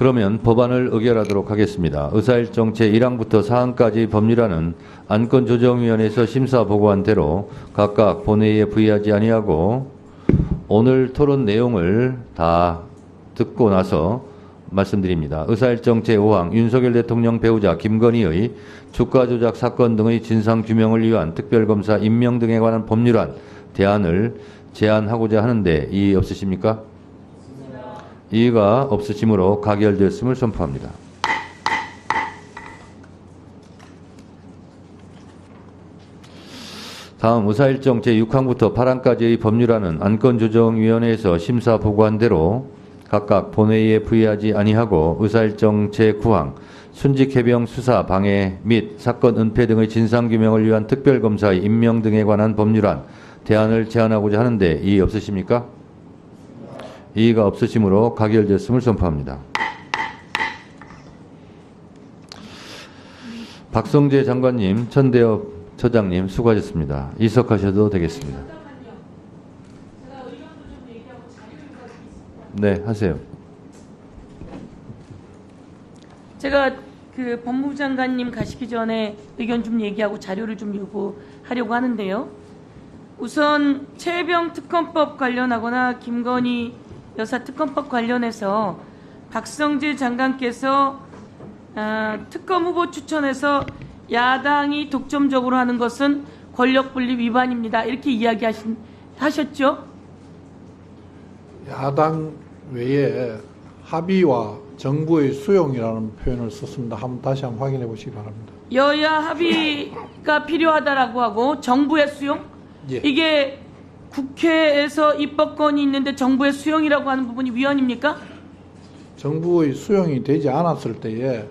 그러면 법안을 의결하도록 하겠습니다. 의사일정 제1항부터 4항까지 법률안은 안건조정위원회에서 심사 보고한 대로 각각 본회의에 부의하지 아니하고 오늘 토론 내용을 다 듣고 나서 말씀드립니다. 의사일정 제5항 윤석열 대통령 배우자 김건희의 주가조작 사건 등의 진상규명을 위한 특별검사 임명 등에 관한 법률안 대안을 제안하고자 하는데 이의 없으십니까? 이의가 없으시므로 가결되었음을 선포합니다. 다음 의사일정 제6항부터 8항까지의 법률안은 안건조정위원회에서 심사 보고한 대로 각각 본회의에 부의하지 아니하고 의사일정 제9항 순직해병 수사 방해 및 사건 은폐 등의 진상규명을 위한 특별검사의 임명 등에 관한 법률안 대안을 제안하고자 하는데 이의 없으십니까? 이의가 없으시므로 가결되었음을 선포합니다. 박성재 장관님, 천대엽 처장님 수고하셨습니다. 이석하셔도 되겠습니다. 네, 하세요. 제가 그 법무부 장관님 가시기 전에 의견 좀 얘기하고 자료를 좀 요구하려고 하는데요. 우선 최혜병 특검법 관련하거나 김건희 여사 특검법 관련해서 박성재 장관께서 특검 후보 추천해서 야당이 독점적으로 하는 것은 권력분립 위반입니다. 이렇게 이야기하셨죠? 야당 외에 합의와 정부의 수용이라는 표현을 썼습니다. 다시 한번 확인해 보시기 바랍니다. 여야 합의가 필요하다라고 하고 정부의 수용? 예. 이게 국회에서 입법권이 있는데 정부의 수용이라고 하는 부분이 위헌입니까? 정부의 수용이 되지 않았을 때에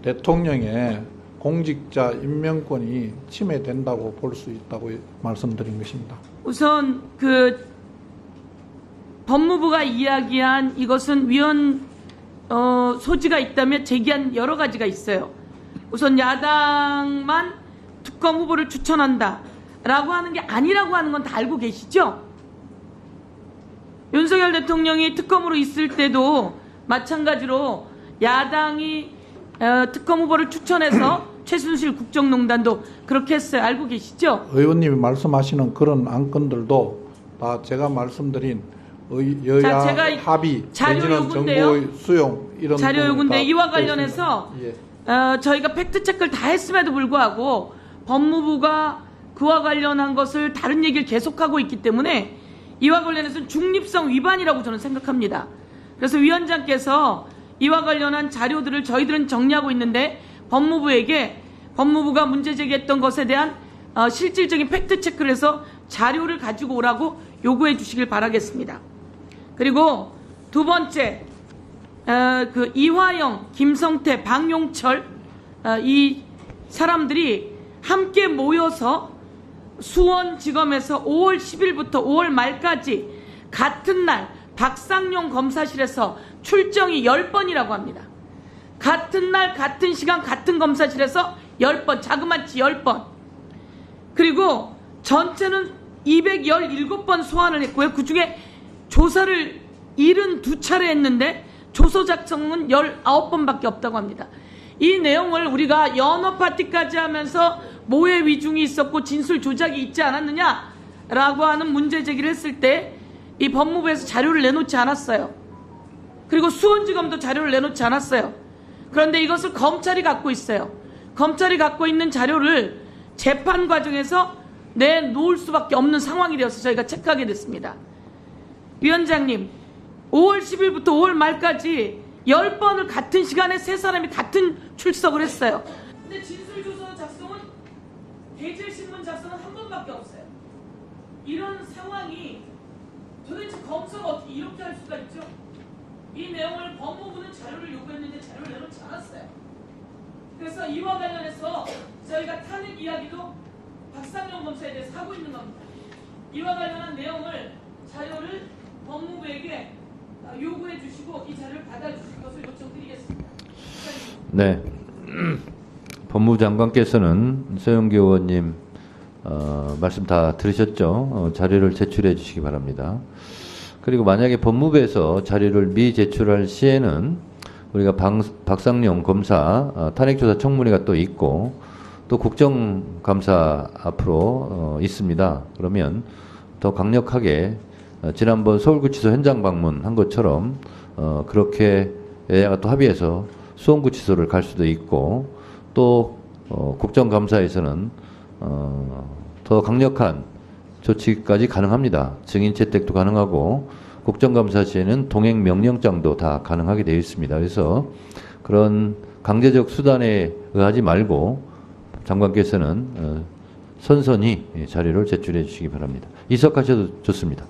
대통령의 공직자 임명권이 침해된다고 볼 수 있다고 말씀드린 것입니다. 우선 그 법무부가 이야기한 이것은 위헌 소지가 있다며 제기한 여러 가지가 있어요. 우선 야당만 특검 후보를 추천한다 라고 하는 게 아니라고 하는 건 다 알고 계시죠? 윤석열 대통령이 특검으로 있을 때도 마찬가지로 야당이 특검 후보를 추천해서 최순실 국정농단도 그렇게 했어요. 알고 계시죠? 의원님이 말씀하시는 그런 안건들도 다 제가 말씀드린 여야 제가 합의 자료 내지는 요구인데요. 정부의 수용 이런 자료 요구인데 이와 되어 관련해서 있습니다. 예. 저희가 팩트체크를 다 했음에도 불구하고 법무부가 그와 관련한 것을 다른 얘기를 계속하고 있기 때문에 이와 관련해서는 중립성 위반이라고 저는 생각합니다. 그래서 위원장께서 이와 관련한 자료들을 저희들은 정리하고 있는데 법무부가 문제 제기했던 것에 대한 실질적인 팩트체크를 해서 자료를 가지고 오라고 요구해 주시길 바라겠습니다. 그리고 두 번째, 그 이화영, 김성태, 박용철 이 사람들이 함께 모여서 수원지검에서 5월 10일부터 5월 말까지 같은 날 박상용 검사실에서 출정이 10번이라고 합니다. 같은 날 같은 시간 같은 검사실에서 10번, 자그마치 10번. 그리고 전체는 217번 소환을 했고요. 그중에 조사를 72차례 했는데 조서 작성은 19번밖에 없다고 합니다. 이 내용을 우리가 연어 파티까지 하면서 모해 위중이 있었고 진술 조작이 있지 않았느냐라고 하는 문제 제기를 했을 때 이 법무부에서 자료를 내놓지 않았어요. 그리고 수원지검도 자료를 내놓지 않았어요. 그런데 이것을 검찰이 갖고 있어요. 검찰이 갖고 있는 자료를 재판 과정에서 내놓을 수밖에 없는 상황이 되어서 저희가 체크하게 됐습니다. 위원장님, 5월 10일부터 5월 말까지 10번을 같은 시간에 세 사람이 같은 출석을 했어요. 근데 진술조서 작성은 대질신문 작성은 한 번밖에 없어요. 이런 상황이 도대체 검사가 어떻게 이렇게 할 수가 있죠? 이 내용을 법무부는 자료를 요구했는데 자료를 내놓지 않았어요. 그래서 이와 관련해서 저희가 탄핵 이야기도 박상용 검사에 대해서 하고 있는 겁니다. 이와 관련한 내용을 자료를 법무부에게 요구해 주시고 이 자료를 받아주실 것을 요청드리겠습니다. 네. 법무부 장관께서는 서영교 의원님 말씀 다 들으셨죠? 자료를 제출해 주시기 바랍니다. 그리고 만약에 법무부에서 자료를 미제출할 시에는 우리가 박상용 검사 탄핵조사 청문회가 또 있고 또 국정감사 앞으로 있습니다. 그러면 더 강력하게 지난번 서울구치소 현장 방문한 것처럼 그렇게 여야가 또 합의해서 수원구치소를 갈 수도 있고 또 국정감사에서는 더 강력한 조치까지 가능합니다. 증인 채택도 가능하고 국정감사 시에는 동행 명령장도 다 가능하게 되어 있습니다. 그래서 그런 강제적 수단에 의하지 말고 장관께서는 선선히 자료를 제출해 주시기 바랍니다. 이석하셔도 좋습니다.